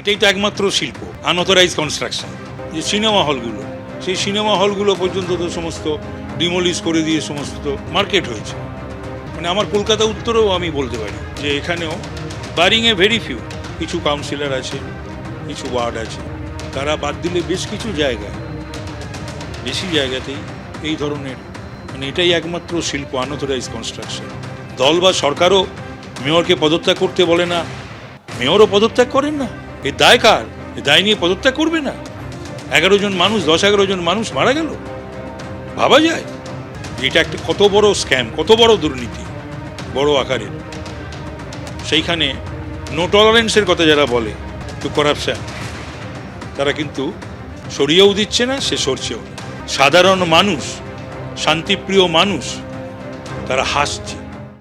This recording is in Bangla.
এটাই তো একমাত্র শিল্প, আনঅথরাইজ কনস্ট্রাকশন। যে সিনেমা হলগুলো, সেই সিনেমা হলগুলো পর্যন্ত তো সমস্ত ডিমোলিশ করে দিয়ে সমস্ত মার্কেট হয়েছে। মানে আমার কলকাতা উত্তরেও আমি বলতে পারি যে এখানেও বারিংয়ে ভেরি ফিউ, কিছু কাউন্সিলর আছে, কিছু ওয়ার্ড আছে, তারা বাদ দিলে বেশ কিছু জায়গায়, বেশি জায়গাতেই এই ধরনের, মানে এটাই একমাত্র শিল্প, আনঅথরাইজ কনস্ট্রাকশন। দল বা সরকারও মেয়রকে পদত্যাগ করতে বলে না, মেয়রও পদত্যাগ করেন না। এর দায় কার? এ দায় নিয়ে পদত্যাগ করবে না? 11 জন মানুষ, 10-11 জন মানুষ মারা গেল। ভাবা যায় এটা একটা কত বড় স্ক্যাম, কত বড় দুর্নীতি, বড় আকারের। সেইখানে নো টলারেন্সের কথা যারা বলে টু করাপশন, তারা কিন্তু সরিয়েও দিচ্ছে না, সে সরছেও না। সাধারণ মানুষ, শান্তিপ্রিয় মানুষ, তারা হাসছে।